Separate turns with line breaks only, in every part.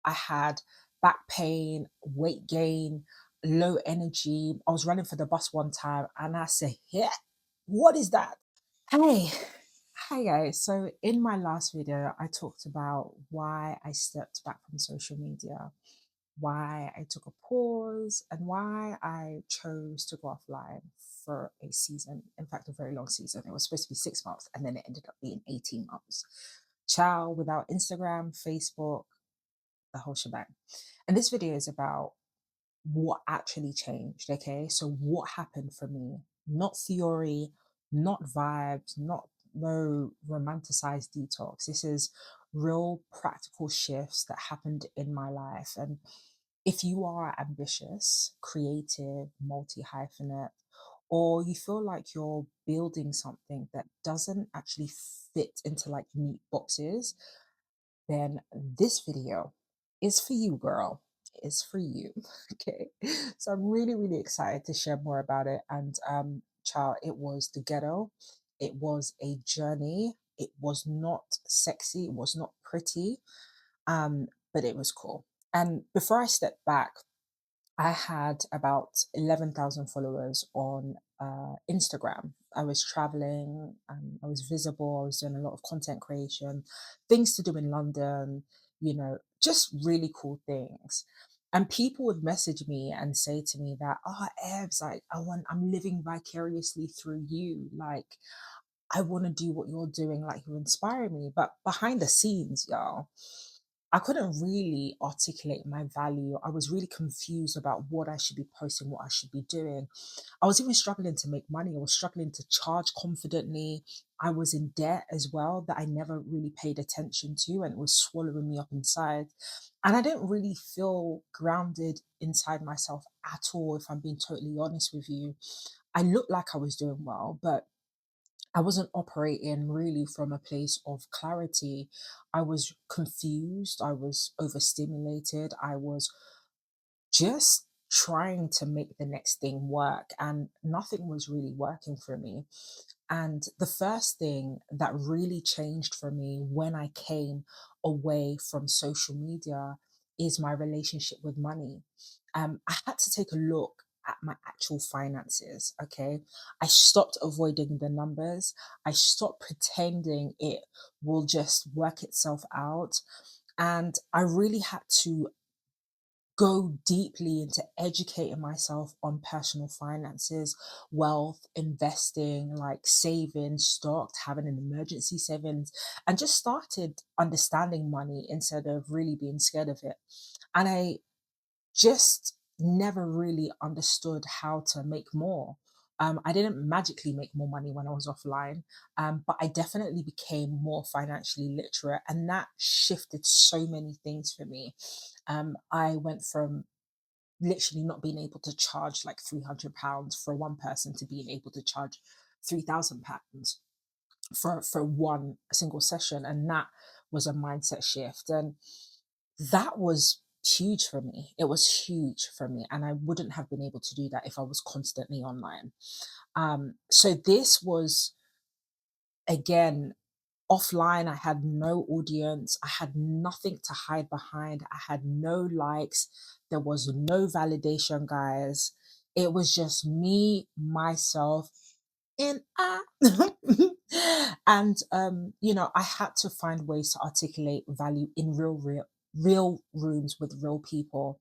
I had back pain, weight gain, low energy. I was running for the bus one time and I said, yeah, what is that? Hey, hi guys. So in my last video, I talked about why I stepped back from social media, why I took a pause, and why I chose to go offline for a season. In fact, a very long season. It was supposed to be 6 months, and then it ended up being 18 months. Ciao, without Instagram, Facebook, the whole shebang. And this video is about what actually changed. Okay. So, what happened for me? Not theory, not vibes, not no romanticized detox. This is real practical shifts that happened in my life. And if you are ambitious, creative, multi hyphenate, or you feel like you're building something that doesn't actually fit into like neat boxes, then this video is for you, girl. It's for you. Okay. So I'm really, really excited to share more about it. And child, it was the ghetto. It was a journey. It was not sexy. It was not pretty. But it was cool. And before I step back, I had about 11,000 followers on Instagram. I was traveling, I was visible, I was doing a lot of content creation, things to do in London, just really cool things. And people would message me and say to me that, oh, Evs, I'm living vicariously through you. Like, I want to do what you're doing, like you inspire me. But behind the scenes, y'all, I couldn't really articulate my value. I was really confused about what I should be posting, what I should be doing. I was even struggling to make money. I was struggling to charge confidently. I was in debt as well that I never really paid attention to, and it was swallowing me up inside. And I didn't really feel grounded inside myself at all, if I'm being totally honest with you. I looked like I was doing well, but I wasn't operating really from a place of clarity. I was confused. I was overstimulated. I was just trying to make the next thing work, and nothing was really working for me. And the first thing that really changed for me when I came away from social media is my relationship with money. I had to take a look at my actual finances. Okay. I stopped avoiding the numbers. I stopped pretending it will just work itself out. And I really had to go deeply into educating myself on personal finances, wealth, investing, like saving, stocked, having an emergency savings, and just started understanding money instead of really being scared of it. And I just never really understood how to make more. I didn't magically make more money when I was offline, but I definitely became more financially literate, and that shifted so many things for me. I went from literally not being able to charge like £300 for one person to being able to charge £3,000 for one single session, and that was a mindset shift, and that was huge for me. It was huge for me, and I wouldn't have been able to do that if I was constantly online. So this was, again, offline. I had no audience. I had nothing to hide behind. I had no likes. There was no validation, guys. It was just me, myself, and I. And I had to find ways to articulate value in real rooms with real people.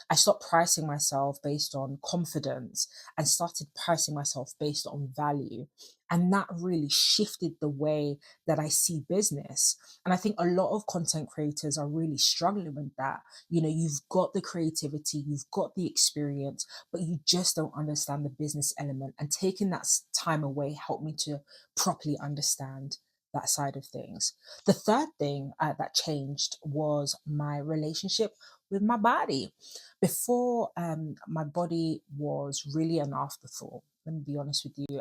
I stopped pricing myself based on confidence and started pricing myself based on value. And that really shifted the way that I see business. And I think a lot of content creators are really struggling with that. You've got the creativity, you've got the experience, but you just don't understand the business element. And taking that time away helped me to properly understand that side of things. The third thing that changed was my relationship with my body. Before, my body was really an afterthought. Let me be honest with you.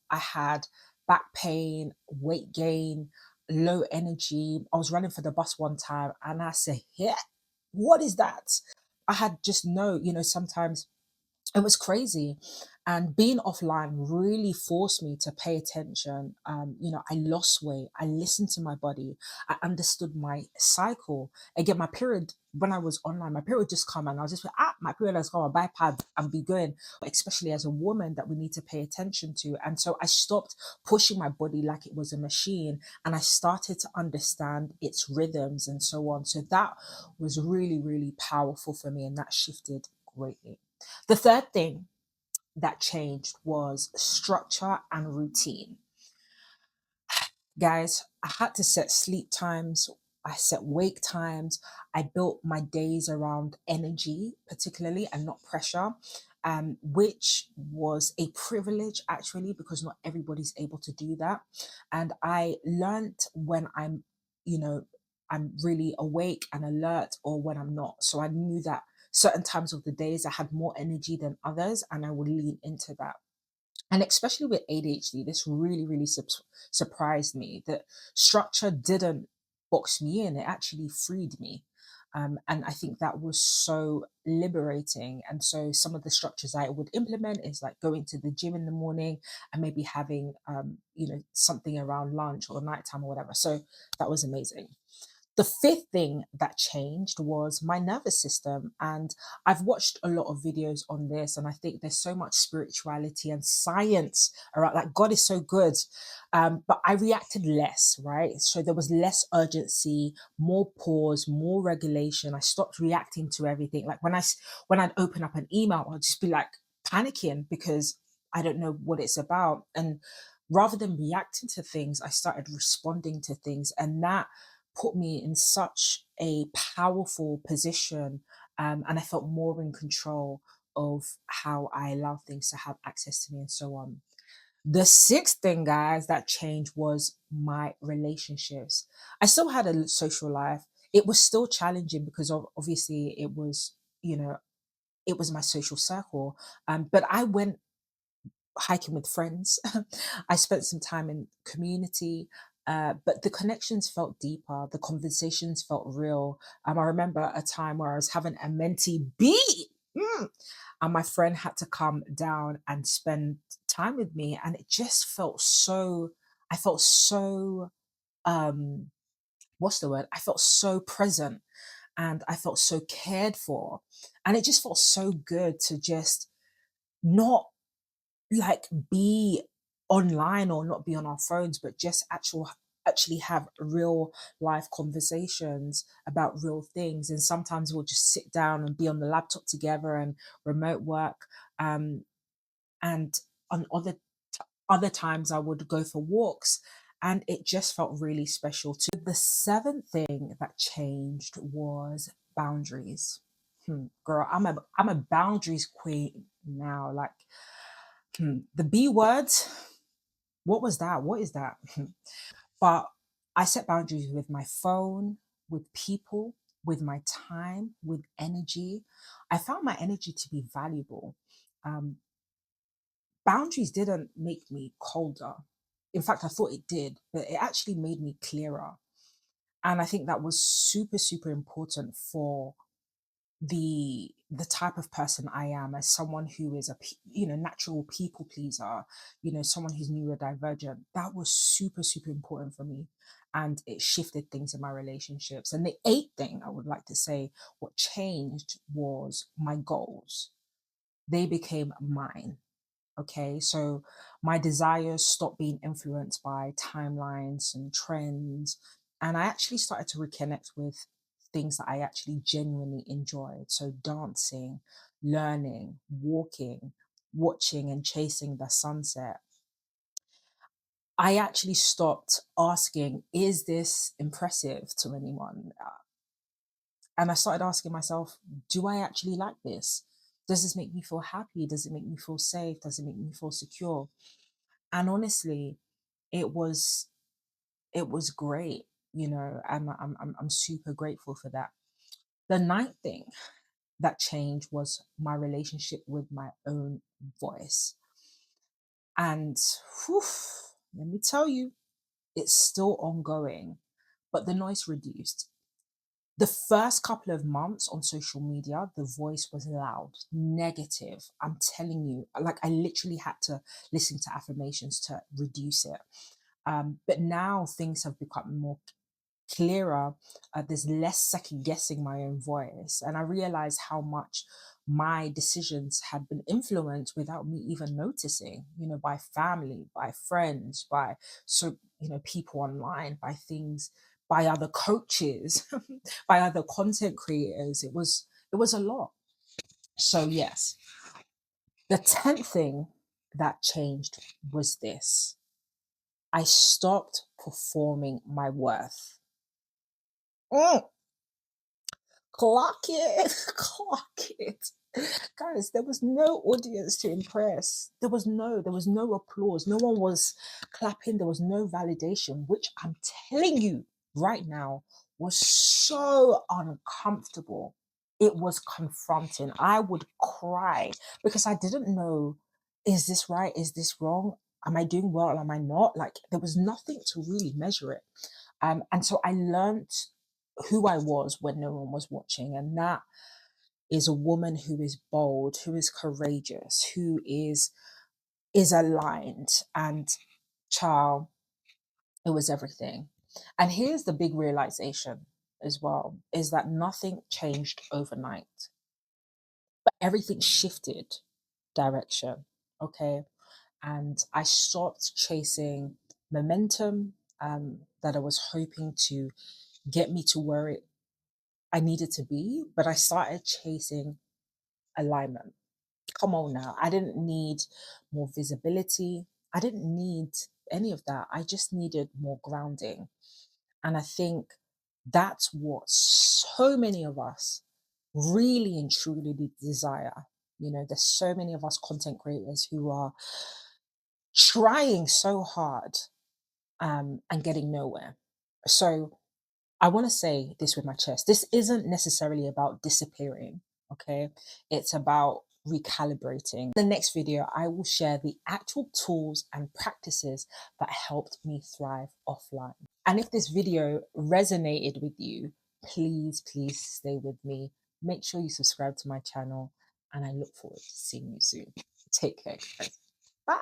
I had back pain, weight gain, low energy. I was running for the bus one time and I said, yeah, what is that? I had just sometimes it was crazy. And being offline really forced me to pay attention. I lost weight, I listened to my body, I understood my cycle. Again, my period when I was online, my period would just come and I'll just be, my period has come, I'll buy pads and be going. Especially as a woman, that we need to pay attention to. And so I stopped pushing my body like it was a machine, and I started to understand its rhythms and so on. So that was really, really powerful for me, and that shifted greatly. The third thing that changed was structure and routine. Guys, I had to set sleep times, I set wake times, I built my days around energy, particularly, and not pressure. Which was a privilege actually, because not everybody's able to do that. And I learned when you know, I'm really awake and alert, or when I'm not. So I knew that certain times of the days I had more energy than others, and I would lean into that. And especially with ADHD, this really, really surprised me that structure didn't box me in, it actually freed me. And I think that was so liberating. And so some of the structures I would implement is like going to the gym in the morning and maybe having, something around lunch or nighttime or whatever. So that was amazing. The fifth thing that changed was my nervous system. And I've watched a lot of videos on this, and I think there's so much spirituality and science around, like, God is so good. But I reacted less, right? So there was less urgency, more pause, more regulation. I stopped reacting to everything. Like when I'd open up an email, I'd just be like panicking because I don't know what it's about. And rather than reacting to things, I started responding to things. And that put me in such a powerful position, and I felt more in control of how I allow things to have access to me and so on. The sixth thing, guys, that changed was my relationships. I still had a social life. It was still challenging because obviously it was, it was my social circle. But I went hiking with friends. I spent some time in community, but the connections felt deeper. The conversations felt real. I remember a time where I was having a mentee beat, and my friend had to come down and spend time with me, and it just felt so. I felt so. Um, what's the word? I felt so present, and I felt so cared for, and it just felt so good to just not like be online or not be on our phones, but just actually have real life conversations about real things. And sometimes we'll just sit down and be on the laptop together and remote work. And on other times I would go for walks, and it just felt really special too. The seventh thing that changed was boundaries. Girl, I'm a boundaries queen now. Like, the B words, what was that? What is that? But I set boundaries with my phone, with people, with my time, with energy. I found my energy to be valuable. Um, Boundaries didn't make me colder. In fact, I thought it did, but it actually made me clearer. And I think that was super, super important for the type of person I am, as someone who is natural people pleaser, someone who's neurodivergent. That was super, super important for me, and it shifted things in my relationships. And the eighth thing I would like to say, what changed was my goals. They became mine. Okay, so my desires stopped being influenced by timelines and trends. And I actually started to reconnect with things that I actually genuinely enjoyed. So dancing, learning, walking, watching and chasing the sunset. I actually stopped asking, is this impressive to anyone? And I started asking myself, do I actually like this? Does this make me feel happy? Does it make me feel safe? Does it make me feel secure? And honestly, it was it was great, and I'm super grateful for that. The ninth thing that changed was my relationship with my own voice. And whew, let me tell you, it's still ongoing, but the noise reduced. The first couple of months on social media, the voice was loud, negative. I'm telling you, like, I literally had to listen to affirmations to reduce it. But now things have become more clearer. There's less second guessing my own voice. And I realized how much my decisions had been influenced without me even noticing, by family, by friends, by, so, people online, by things, by other coaches, by other content creators. It was a lot. So yes, the 10th thing that changed was this. I stopped performing my worth. Mm, clock it, clock it. Guys, there was no audience to impress. There was no applause. No one was clapping. There was no validation, which I'm telling you right now was so uncomfortable. It was confronting. I would cry because I didn't know, is this right? Is this wrong? Am I doing well? Am I not? Like, there was nothing to really measure it. And so I learned who I was when no one was watching. And that is a woman who is bold, who is courageous, who is aligned. And child, it was everything. And here's the big realization as well, is that nothing changed overnight, but everything shifted direction. Okay. And I stopped chasing momentum, that I was hoping to get me to where I needed to be, but I started chasing alignment. Come on now. I didn't need more visibility. I didn't need any of that. I just needed more grounding. And I think that's what so many of us really and truly desire. There's so many of us content creators who are trying so hard, and getting nowhere. So I want to say this with my chest. This isn't necessarily about disappearing, okay? It's about recalibrating. The next video, I will share the actual tools and practices that helped me thrive offline. And if this video resonated with you, please, please stay with me. Make sure you subscribe to my channel, and I look forward to seeing you soon. Take care, guys. Bye.